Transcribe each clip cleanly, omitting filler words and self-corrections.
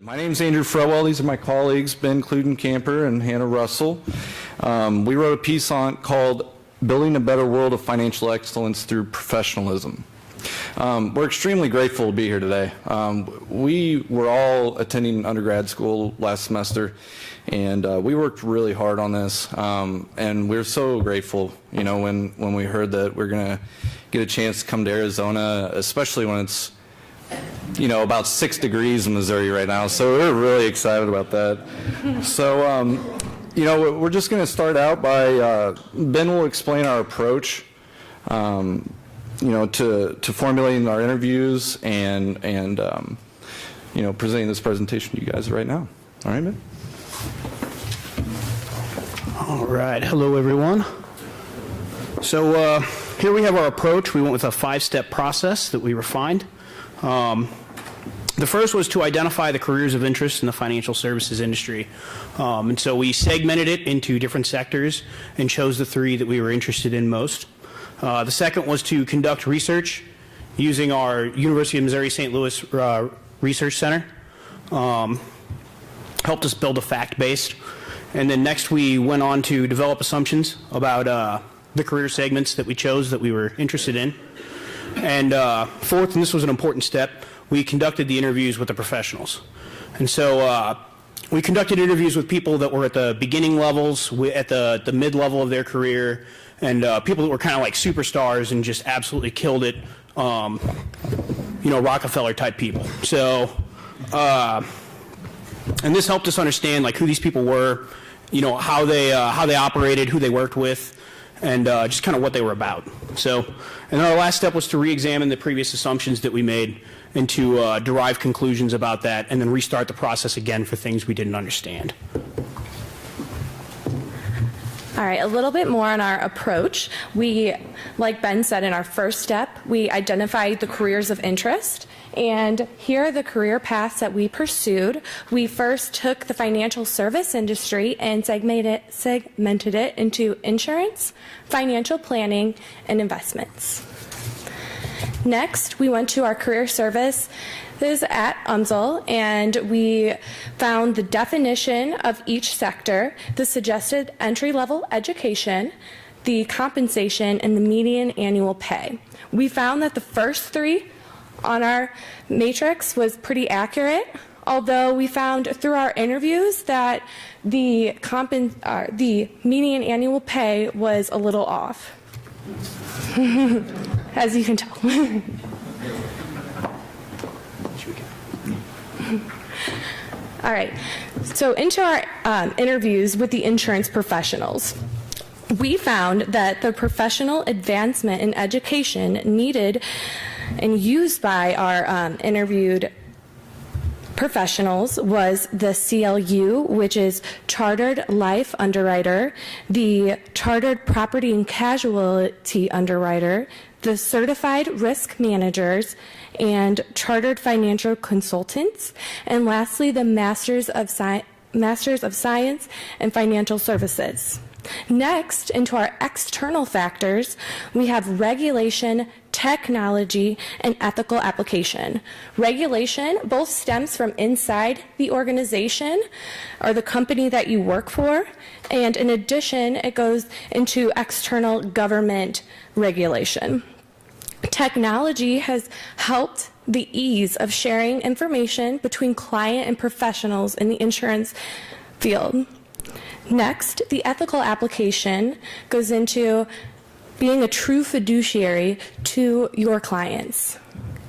My name is Andrew Fretwell. These are my colleagues, Ben Klutenkamper and Hannah Russell. We wrote a piece called Building a Better World of Financial Excellence Through Professionalism. We're extremely grateful to be here today. We were all attending undergrad school last semester, and we worked really hard on this, and we're so grateful, you know, when we heard that we're going to get a chance to come to Arizona, especially when it's, you know, about 6 degrees in Missouri right now, so we're really excited about that. So, you know, we're just going to start out by, Ben will explain our approach, you know, to formulating our interviews and you know, presenting this presentation to you guys right now. All right, Ben? All right. Hello, everyone. So here we have our approach. We went with a 5-step process that we refined. The first was to identify the careers of interest in the financial services industry. And so we segmented it into different sectors and chose the 3 that we were interested in most. The second was to conduct research using our University of Missouri St. Louis Research Center. Helped us build a fact base. And then next we went on to develop assumptions about the career segments that we chose that we were interested in. And fourth, and this was an important step, we conducted the interviews with the professionals. And so we conducted interviews with people that were at the beginning levels, at the mid-level of their career, and people that were kind of like superstars and just absolutely killed it, you know, Rockefeller-type people. So, and this helped us understand like who these people were, you know, how they operated, who they worked with, and just kind of what they were about. So, and our last step was to re-examine the previous assumptions that we made and to derive conclusions about that and then restart the process again for things we didn't understand. All right, a little bit more on our approach. We, like Ben said in our first step, we identified the careers of interest. And here are the career paths that we pursued. We first took the financial service industry and segmented it into insurance, financial planning, and investments. Next, we went to our career services at UMSL, and we found the definition of each sector, the suggested entry-level education, the compensation, and the median annual pay. We found that the first 3 on our matrix was pretty accurate, although we found through our interviews that the median annual pay was a little off, as you can tell. All right, so into our interviews with the insurance professionals. We found that the professional advancement in education needed and used by our interviewed professionals was the CLU, which is Chartered Life Underwriter, the Chartered Property and Casualty Underwriter, the Certified Risk Managers, and Chartered Financial Consultants, and lastly, the Masters of Science and Financial Services. Next, into our external factors, we have regulation, technology, and ethical application. Regulation both stems from inside the organization or the company that you work for, and in addition, it goes into external government regulation. Technology has helped the ease of sharing information between client and professionals in the insurance field. Next, the ethical application goes into being a true fiduciary to your clients.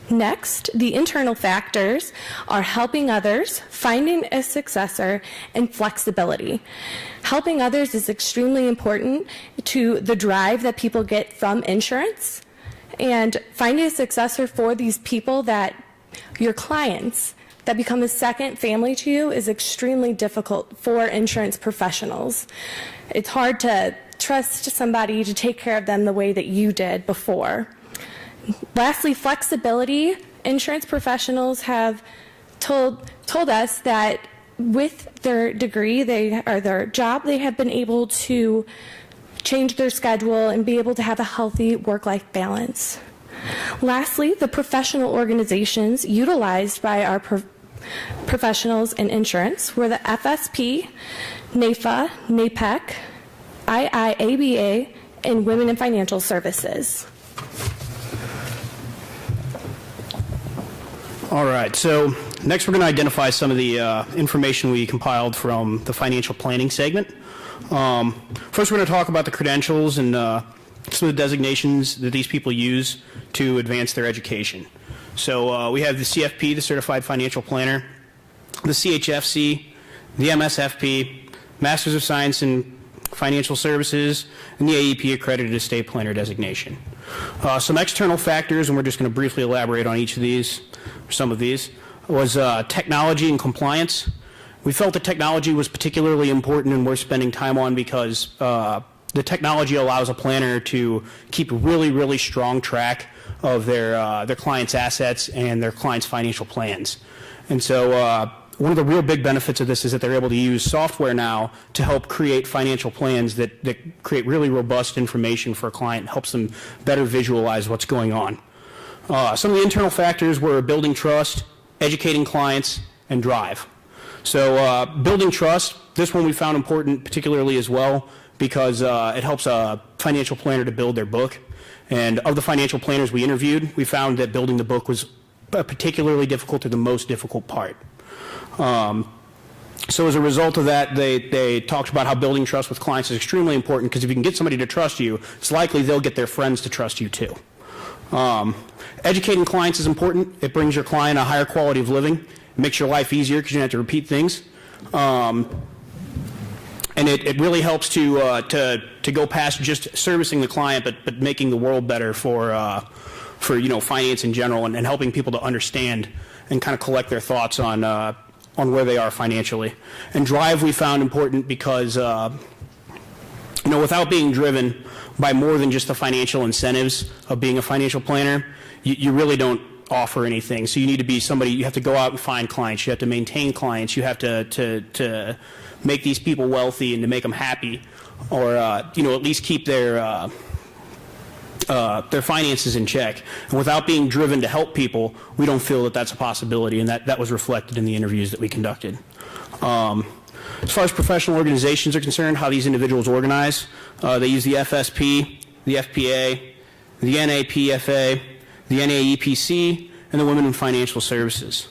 Next, the internal factors are helping others, finding a successor, and flexibility. Helping others is extremely important to the drive that people get from insurance, and finding a successor for these people that your clients that become a second family to you is extremely difficult for insurance professionals. It's hard to trust somebody to take care of them the way that you did before. Lastly, flexibility. Insurance professionals have told us that with their degree, their job, they have been able to change their schedule and be able to have a healthy work-life balance. Lastly, the professional organizations utilized by our professionals in insurance were the FSP, NAFA, NAPEC, IIABA, and Women in Financial Services. All right, so next we're going to identify some of the information we compiled from the financial planning segment. First, we're going to talk about the credentials and some of the designations that these people use to advance their education. So we have the CFP, the Certified Financial Planner, the ChFC, the MSFP, Masters of Science in Financial Services, and the AEP Accredited Estate Planner designation. Some external factors, and we're just going to briefly elaborate on each of these, some of these, was technology and compliance. We felt that technology was particularly important and worth spending time on because the technology allows a planner to keep really, really strong track of their clients' assets and their clients' financial plans. And so one of the real big benefits of this is that they're able to use software now to help create financial plans that create really robust information for a client and helps them better visualize what's going on. Some of the internal factors were building trust, educating clients, and drive. So building trust, this one we found important particularly as well because it helps a financial planner to build their book. And of the financial planners we interviewed, we found that building the book was particularly difficult or the most difficult part. So as a result of that, they talked about how building trust with clients is extremely important because if you can get somebody to trust you, it's likely they'll get their friends to trust you too. Educating clients is important. It brings your client a higher quality of living. It makes your life easier because you don't have to repeat things. And it really helps to go past just servicing the client, but making the world better for finance in general and helping people to understand and kind of collect their thoughts on where they are financially. And drive we found important because without being driven by more than just the financial incentives of being a financial planner, you really don't offer anything. So you need to be somebody, you have to go out and find clients, you have to maintain clients, you have to make these people wealthy and to make them happy, or at least keep their finances in check. And without being driven to help people, we don't feel that that's a possibility, and that was reflected in the interviews that we conducted. As far as professional organizations are concerned, how these individuals organize, they use the FSP, the FPA, the NAPFA, the NAEPC, and the Women in Financial Services.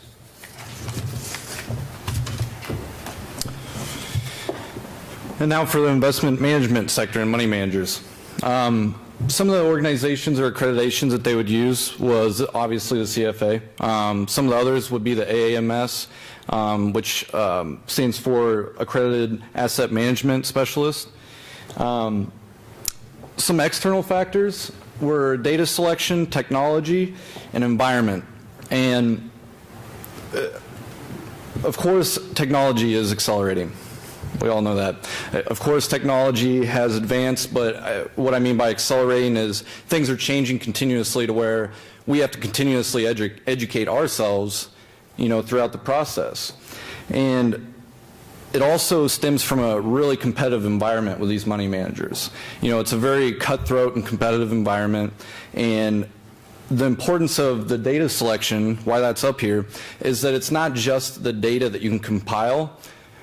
And now for the investment management sector and money managers. Some of the organizations or accreditations that they would use was obviously the CFA. Some of the others would be the AAMS, which stands for Accredited Asset Management Specialist. Some external factors were data selection, technology, and environment. And of course, technology is accelerating. We all know that. Of course, technology has advanced, but what I mean by accelerating is things are changing continuously to where we have to continuously educate ourselves, throughout the process. And it also stems from a really competitive environment with these money managers. It's a very cutthroat and competitive environment, and the importance of the data selection, why that's up here, is that it's not just the data that you can compile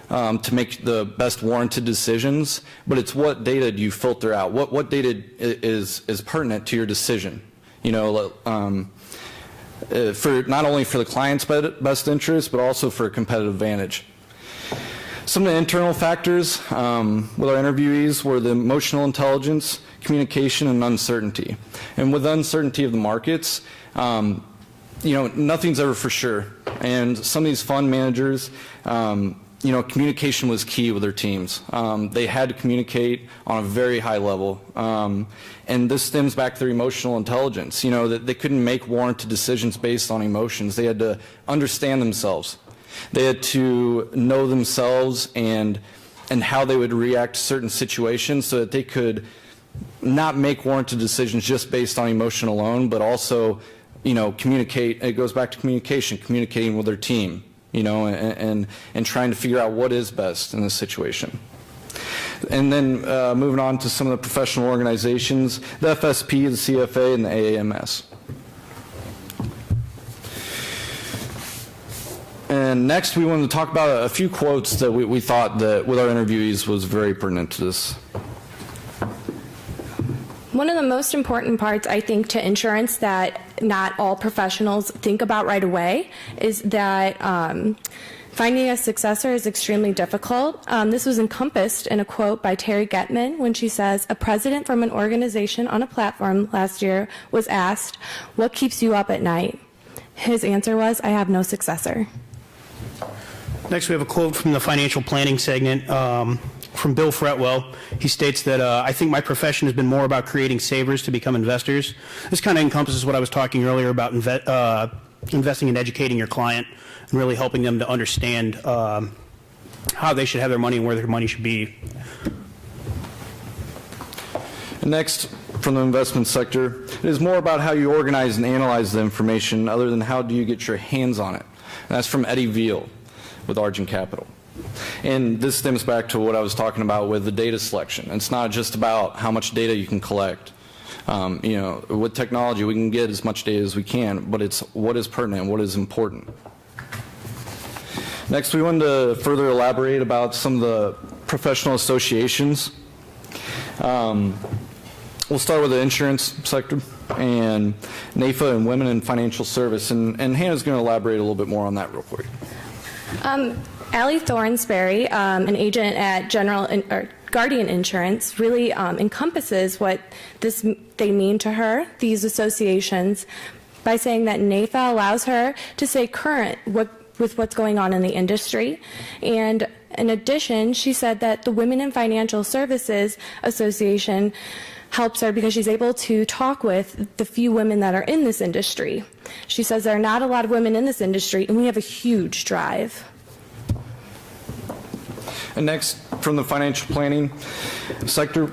to make the best warranted decisions, but it's what data do you filter out? What data is pertinent to your decision? For not only for the client's best interest, but also for a competitive advantage. Some of the internal factors with our interviewees were the emotional intelligence, communication, and uncertainty. And with the uncertainty of the markets, nothing's ever for sure. And some of these fund managers, communication was key with their teams. They had to communicate on a very high level. And this stems back to their emotional intelligence. That they couldn't make warranted decisions based on emotions. They had to understand themselves. They had to know themselves and how they would react to certain situations so that they could not make warranted decisions just based on emotion alone, but also, communicate. It goes back to communicating with their team. And trying to figure out what is best in this situation. And then moving on to some of the professional organizations, the FSP, the CFA, and the AAMS. And next, we wanted to talk about a few quotes that we thought that with our interviewees was very pertinent to this. One of the most important parts, I think, to insurance that not all professionals think about right away is that finding a successor is extremely difficult. This was encompassed in a quote by Terry Getman when she says, "A president from an organization on a platform last year was asked, 'What keeps you up at night?' His answer was, 'I have no successor.'" Next, we have a quote from the financial planning segment from Bill Fretwell. He states that, "I think my profession has been more about creating savers to become investors." This kind of encompasses what I was talking earlier about investing and educating your client and really helping them to understand how they should have their money and where their money should be. And next, from the investment sector, it is more about how you organize and analyze the information other than how do you get your hands on it. And that's from Eddie Veal with Argent Capital. And this stems back to what I was talking about with the data selection. It's not just about how much data you can collect. With technology, we can get as much data as we can, but it's what is pertinent, what is important. Next, we wanted to further elaborate about some of the professional associations. We'll start with the insurance sector and NAFA and Women in Financial Service, and Hannah's going to elaborate a little bit more on that real quick. Allie Thornsberry, an agent at Guardian Insurance, really encompasses what they mean to her, these associations, by saying that NAFA allows her to stay current with what's going on in the industry. And in addition, she said that the Women in Financial Services Association helps her because she's able to talk with the few women that are in this industry. She says there are not a lot of women in this industry, and we have a huge drive. And next, from the financial planning sector,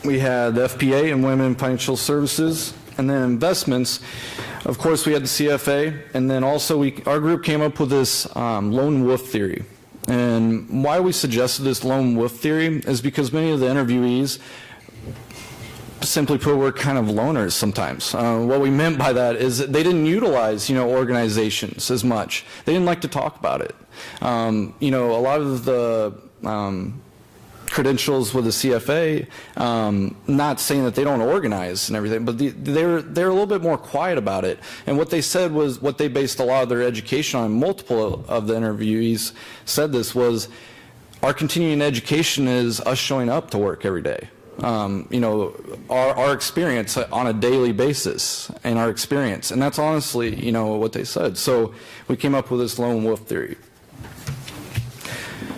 we had the FPA and Women in Financial Services, and then investments. Of course, we had the CFA, and then also our group came up with this lone wolf theory. And why we suggested this lone wolf theory is because many of the interviewees, simply put, were kind of loners sometimes. What we meant by that is that they didn't utilize, organizations as much. They didn't like to talk about it. A lot of the credentials with the CFA, not saying that they don't organize and everything, but they're a little bit more quiet about it. And what they said was, what they based a lot of their education on, multiple of the interviewees said this, was our continuing education is us showing up to work every day. Our experience on a daily basis and our experience. And that's honestly, what they said. So we came up with this lone wolf theory.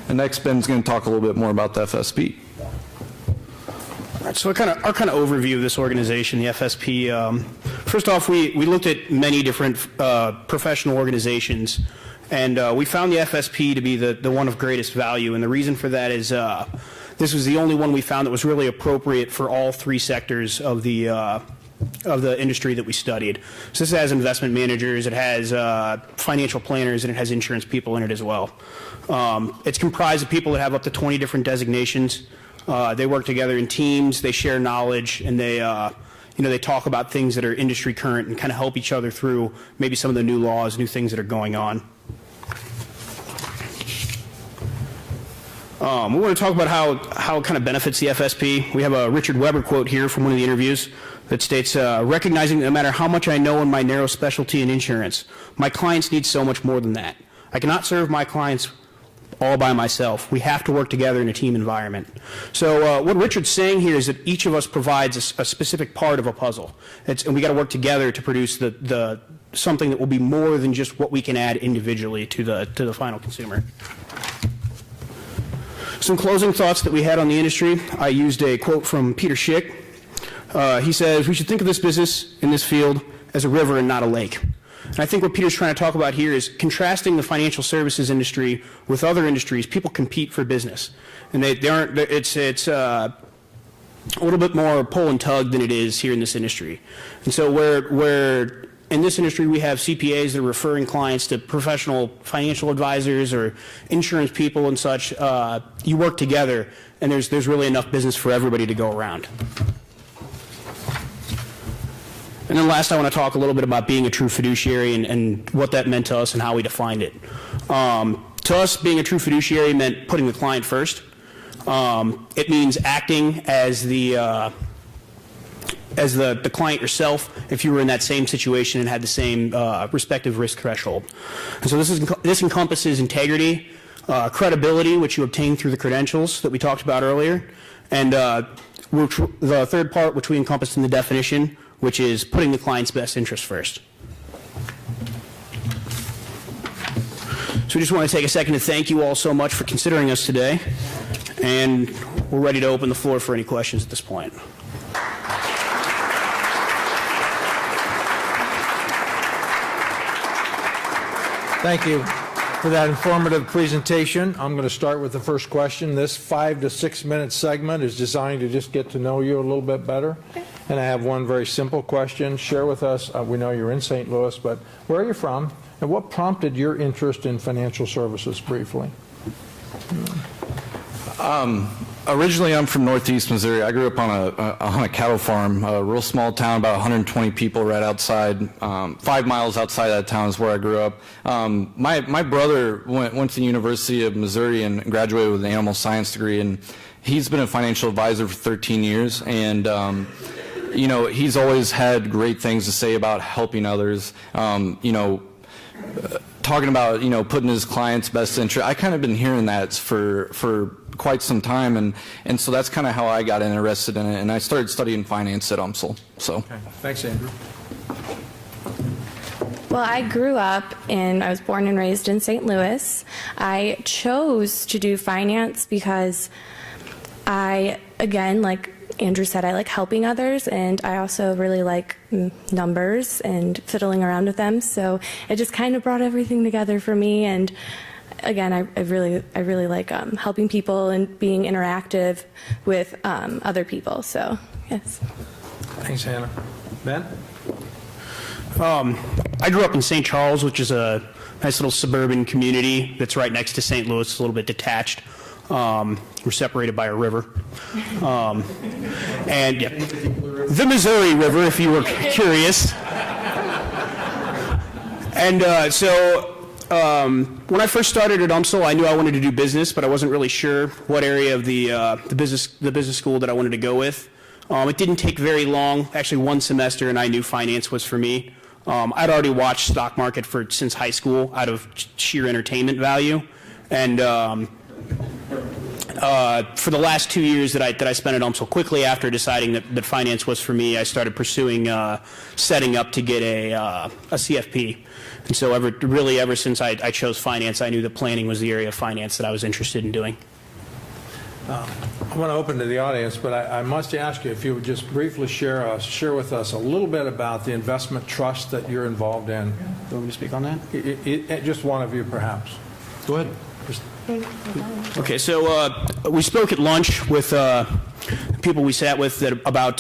And next, Ben's going to talk a little bit more about the FSP. All right, so our kind of overview of this organization, the FSP. First off, we looked at many different professional organizations, and we found the FSP to be the one of greatest value. And the reason for that is this was the only one we found that was really appropriate for all three sectors of the industry that we studied. So this has investment managers, it has financial planners, and it has insurance people in it as well. It's comprised of people that have up to 20 different designations. They work together in teams, they share knowledge, and they talk about things that are industry current and kind of help each other through maybe some of the new laws, new things that are going on. We want to talk about how it kind of benefits the FSP. We have a Richard Weber quote here from one of the interviews that states, recognizing that no matter how much I know in my narrow specialty in insurance, my clients need so much more than that. I cannot serve my clients all by myself. We have to work together in a team environment. So what Richard's saying here is that each of us provides a specific part of a puzzle. And we got to work together to produce the something that will be more than just what we can add individually to the final consumer. Some closing thoughts that we had on the industry. I used a quote from Peter Schick. He says, we should think of this business in this field as a river and not a lake. And I think what Peter's trying to talk about here is contrasting the financial services industry with other industries. People compete for business. And it's a little bit more pull and tug than it is here in this industry. And so where in this industry we have CPAs that are referring clients to professional financial advisors or insurance people and such, you work together and there's really enough business for everybody to go around. And then last, I want to talk a little bit about being a true fiduciary and what that meant to us and how we defined it. To us, being a true fiduciary meant putting the client first. It means acting as the client yourself if you were in that same situation and had the same respective risk threshold. And so this encompasses integrity, credibility, which you obtain through the credentials that we talked about earlier, and the third part, which we encompassed in the definition, which is putting the client's best interest first. So we just want to take a second to thank you all so much for considering us today, and we're ready to open the floor for any questions at this point. Thank you for that informative presentation. I'm going to start with the first question. This 5 to 6 minute segment is designed to just get to know you a little bit better. Okay. And I have one very simple question. Share with us, we know you're in St. Louis, but where are you from? And what prompted your interest in financial services, briefly? Originally, I'm from Northeast Missouri. I grew up on a cattle farm, a real small town, about 120 people right outside, 5 miles outside that town is where I grew up. My brother went to the University of Missouri and graduated with an animal science degree, and he's been a financial advisor for 13 years, and you know, he's always had great things to say about helping others, you know, talking about, you know, putting his client's best interest. I kind of been hearing that for quite some time, and so that's kind of how I got interested in it, and I started studying finance at UMSL. So. Okay. Thanks, Andrew. Well, I was born and raised in St. Louis. I chose to do finance because again, like Andrew said, I like helping others, and I also really like numbers and fiddling around with them. So it just kind of brought everything together for me. And again, I really like helping people and being interactive with other people. So yes. Thanks, Hannah. Ben? I grew up in St. Charles, which is a nice little suburban community that's right next to St. Louis. It's a little bit detached. We're separated by a river. And yeah, the Missouri River, if you were curious. And so when I first started at UMSL, I knew I wanted to do business, but I wasn't really sure what area of the business school that I wanted to go with. It didn't take very long, actually 1 semester, and I knew finance was for me. I'd already watched stock market since high school out of sheer entertainment value, and for the last 2 years that I spent at UMSL, quickly after deciding that finance was for me, I started pursuing setting up to get a CFP. And so ever since I chose finance, I knew that planning was the area of finance that I was interested in doing. I want to open to the audience, but I must ask you if you would just briefly share with us a little bit about the investment trust that you're involved in. Do you want me to speak on that? Just one of you, perhaps. Go ahead. Okay, so we spoke at lunch with people we sat with about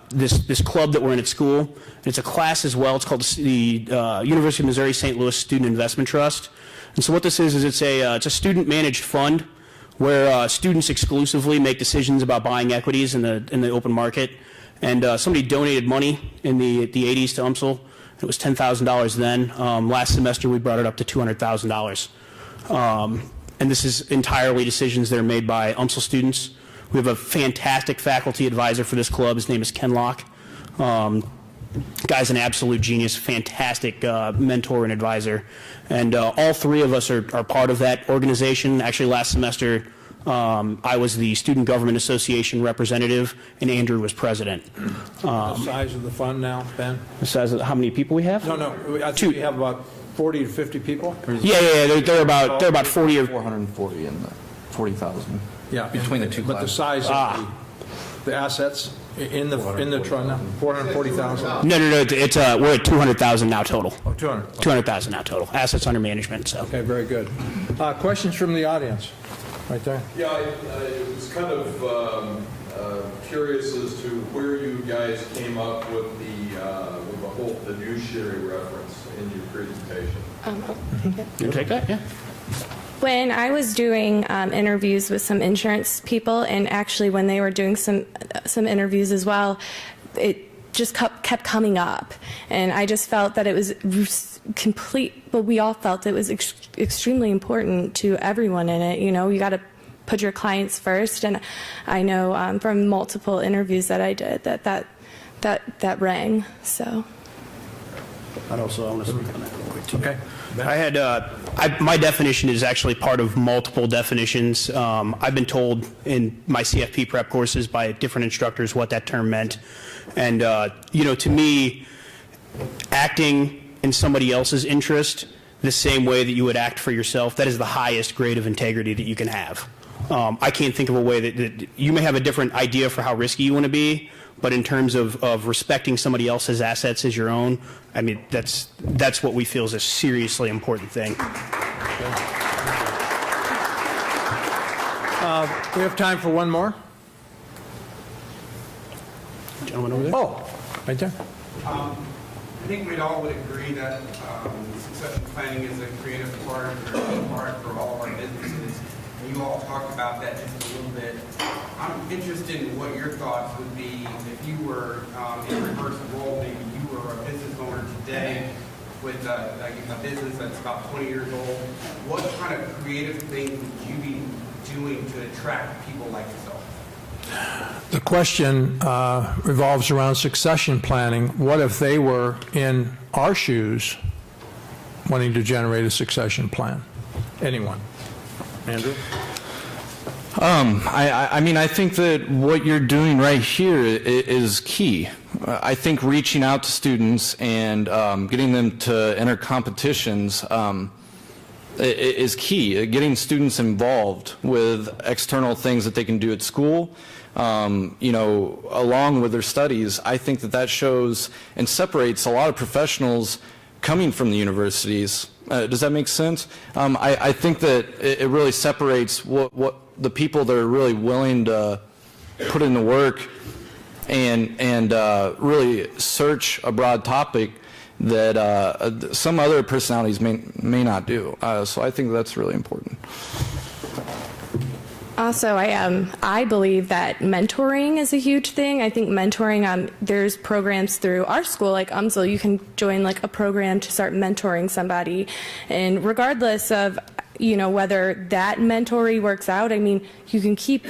this club that we're in at school. It's a class as well. It's called the University of Missouri St. Louis Student Investment Trust. And so what this is it's a student-managed fund where students exclusively make decisions about buying equities in the open market. And somebody donated money in the 80s to UMSL. It was $10,000 then. Last semester we brought it up to $200,000. And this is entirely decisions that are made by UMSL students. We have a fantastic faculty advisor for this club. His name is Ken Locke. Guy's an absolute genius, fantastic mentor and advisor. And all 3 of us are part of that organization. Actually, last semester, I was the Student Government Association representative, and Andrew was president. The size of the fund now, Ben? The size of how many people we have? No. I think we have about 40 to 50 people. Yeah. They're about 40 or 440 and 40,000. Yeah, between the two But the classes. size of the assets in the trust now, 440,000. No. It's we're at 200,000 now total. Oh, 200. 200,000 now total assets under management. So. Okay, very good. Questions from the audience, right there. Yeah, I was kind of curious as to where you guys came up with the whole fiduciary reference in your presentation. You take that? Yeah. When I was doing interviews with some insurance people, and actually when they were doing some interviews as well, just kept coming up. And I just felt that it was but we all felt it was extremely important to everyone in it. You know, you got to put your clients first. And I know from multiple interviews that I did that rang, so. I want to speak on that real quick too. Okay. I had my definition is actually part of multiple definitions. I've been told in my CFP prep courses by different instructors what that term meant, and you know, to me, acting in somebody else's interest the same way that you would act for yourself, that is the highest grade of integrity that you can have. I can't think of a way that you may have a different idea for how risky you want to be, but in terms of respecting somebody else's assets as your own, I mean, that's what we feel is a seriously important thing. We have time for one more. Gentleman over there. Oh, right there. I think we'd all would agree that succession planning is a creative part or a key part for all of our businesses. And you all talked about that just a little bit. I'm interested in what your thoughts would be if you were in a reverse role. Maybe you were a business owner today with a business that's about 20 years old. What kind of creative things would you be doing to attract people like yourself? The question revolves around succession planning. What if they were in our shoes wanting to generate a succession plan? Anyone? Andrew? I mean, I think that what you're doing right here is key. I think reaching out to students and getting them to enter competitions is key. Getting students involved with external things that they can do at school, you know, along with their studies. I think that shows and separates a lot of professionals coming from the universities. Does that make sense? I think that it really separates what the people that are really willing to put in the work and really search a broad topic that some other personalities may not do. So I think that's really important. Also, I believe that mentoring is a huge thing. I think mentoring, there's programs through our school, like UMSL, you can join like a program to start mentoring somebody. And regardless of, you know, whether that mentoring works out, I mean, you can keep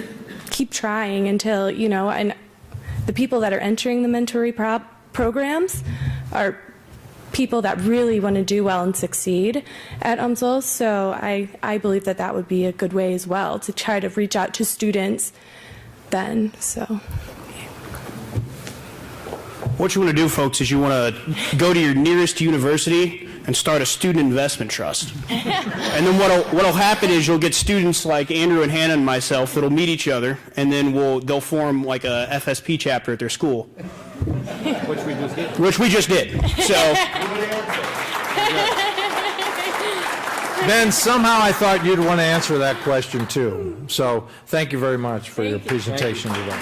trying until, you know, and the people that are entering the mentoring programs are people that really want to do well and succeed at UMSL. So I believe that would be a good way as well to try to reach out to students then. So. What you want to do, folks, is you want to go to your nearest university and start a student investment trust. And then what'll happen is you'll get students like Andrew and Hannah and myself that'll meet each other, and then they'll form like a FSP chapter at their school. Which we just did. So. Ben, somehow I thought you'd want to answer that question too. So thank you very much for your presentation today.